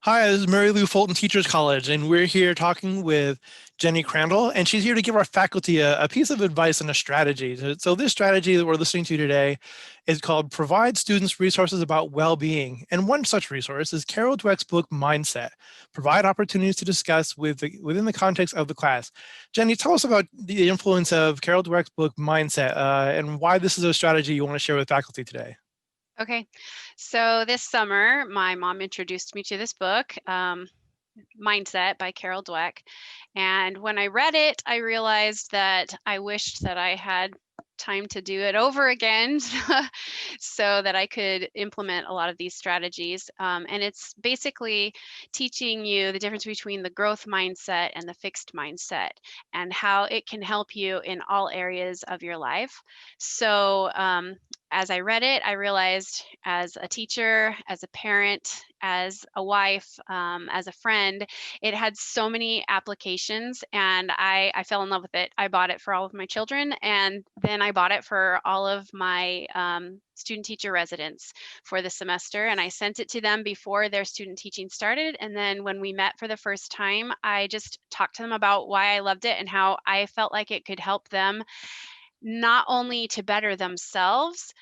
Hi, this is Mary Lou Fulton Teachers College, and we're here talking with Jenny Crandell, and she's here to give our faculty a piece of advice and a strategy. So this strategy that we're listening to today is called Provide Students Resources About Well-Being. And one such resource is Carol Dweck's book, Mindset, Provide Opportunities to Discuss within the context of the class. Jenny, tell us about the influence of Carol Dweck's book, Mindset, and why this is a strategy you want to share with faculty today. Okay, so this summer, my mom introduced me to this book, Mindset by Carol Dweck. And when I read it, I realized that I wished that I had time to do it over again so that I could implement a lot of these strategies. And it's basically teaching you the difference between the growth mindset and the fixed mindset and how it can help you in all areas of your life. So, as I read it, I realized as a teacher, as a parent, as a wife, as a friend, it had so many applications, and I fell in love with it. I bought it for all of my children, and then I bought it for all of my student teacher residents for the semester, and I sent it to them before their student teaching started. And then when we met for the first time, I just talked to them about why I loved it and how I felt like it could help them not only to better themselves,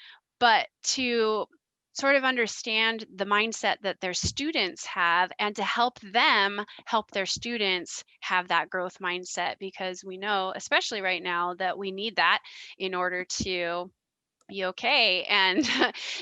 but to sort of understand the mindset that their students have and to help them help their students have that growth mindset, because we know, especially right now, that we need that in order to be okay and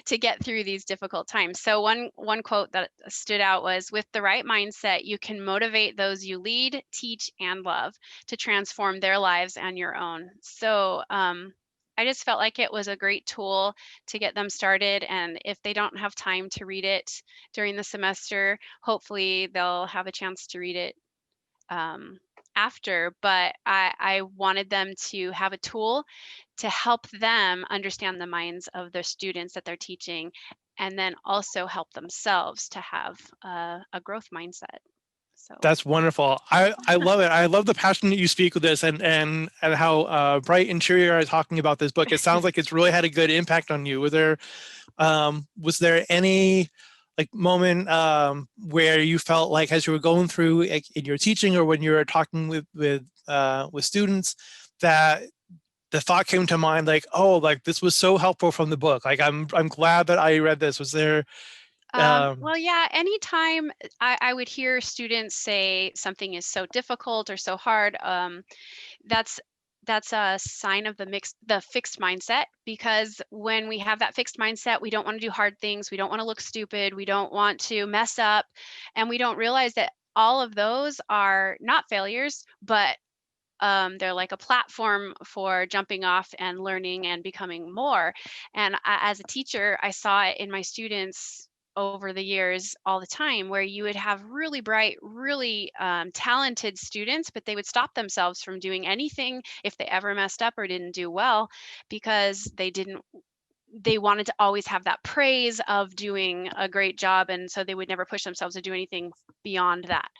to get through these difficult times. So one quote that stood out was, with the right mindset, you can motivate those you lead, teach, and love to transform their lives and your own. So I just felt like it was a great tool to get them started. And if they don't have time to read it during the semester, hopefully they'll have a chance to read it after. But I wanted them to have a tool to help them understand the minds of the students that they're teaching, and then also help themselves to have a growth mindset. So That's wonderful. I love it. I love the passion that you speak with this, and how bright and cheery you are talking about this book. It sounds like it's really had a good impact on you. Was there any like moment where you felt like, as you were going through like, in your teaching or when you were talking with students, that the thought came to mind like, oh, like this was so helpful from the book. Like I'm glad that I read this. Was there well, yeah, anytime I would hear students say something is so difficult or so hard, that's that's a sign of the fixed mindset, because when we have that fixed mindset, we don't want to do hard things, we don't want to look stupid, we don't want to mess up, and we don't realize that all of those are not failures, but they're like a platform for jumping off and learning and becoming more. And as a teacher, I saw it in my students over the years all the time, where you would have really bright, really talented students, but they would stop themselves from doing anything if they ever messed up or didn't do well, because they wanted to always have that praise of doing a great job, and so they would never push themselves to do anything beyond that.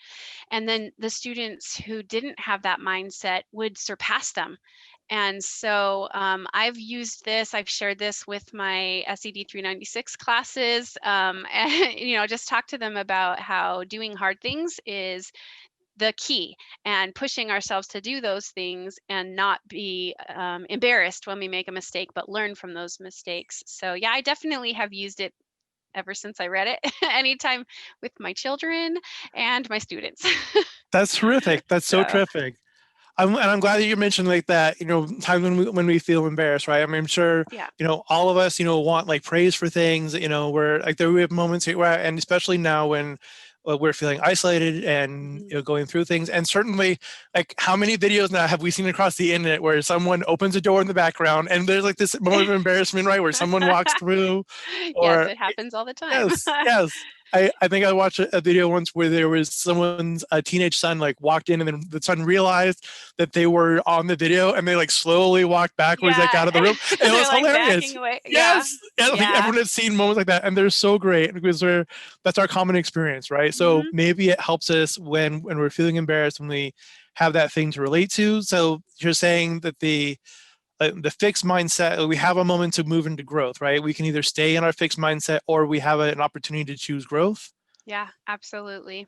And then the students who didn't have that mindset would surpass them. And so I've shared this with my SED 396 classes, and just talk to them about how doing hard things is the key, and pushing ourselves to do those things and not be embarrassed when we make a mistake, but learn from those mistakes. So yeah, I definitely have used it ever since I read it, anytime with my children and my students. That's terrific. That's so So terrific. And I'm glad that you mentioned like that, times when we feel embarrassed, right? I mean, I'm sure, yeah. all of us, want like praise for things, where like there we have moments where, and especially now when we're feeling isolated and, Mhm. going through things. And certainly like how many videos now have we seen across the internet where someone opens a door in the background and there's like this moment of embarrassment, right? Where someone walks through Yes, or it happens all the time. yes, yes. I think I watched a video once where there was someone's a teenage son like walked in and then the son realized that they were on the video and they like slowly walked backwards like Yeah, out of the room. And it they're was like hilarious. backing away. Yeah, Yes. And like yeah. everyone has seen moments like that and they're so great because that's our common experience, right? So Hmm. maybe it helps us when we're feeling embarrassed, when we have that thing to relate to. So you're saying that the fixed mindset, we have a moment to move into growth, right? We can either stay in our fixed mindset or we have an opportunity to choose growth. Yeah, absolutely.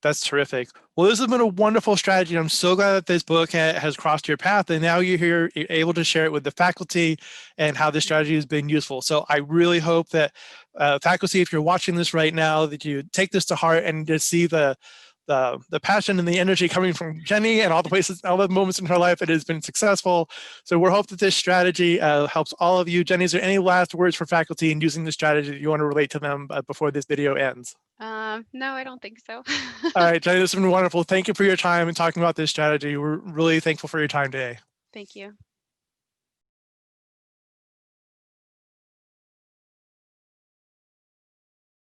That's terrific. Well, this has been a wonderful strategy. I'm so glad that this book has crossed your path, and now you're here, you're able to share it with the faculty and how this strategy has been useful. So I really hope that faculty, if you're watching this right now, that you take this to heart and just see the passion and the energy coming from Jenny and all the places, all the moments in her life that has been successful. So we're hoping that this strategy helps all of you. Jenny, is there any last words for faculty in using this strategy that you want to relate to them before this video ends? No, I don't think so. All right, Jenny, this has been wonderful. Thank you for your time and talking about this strategy. We're really thankful for your time today. Thank you.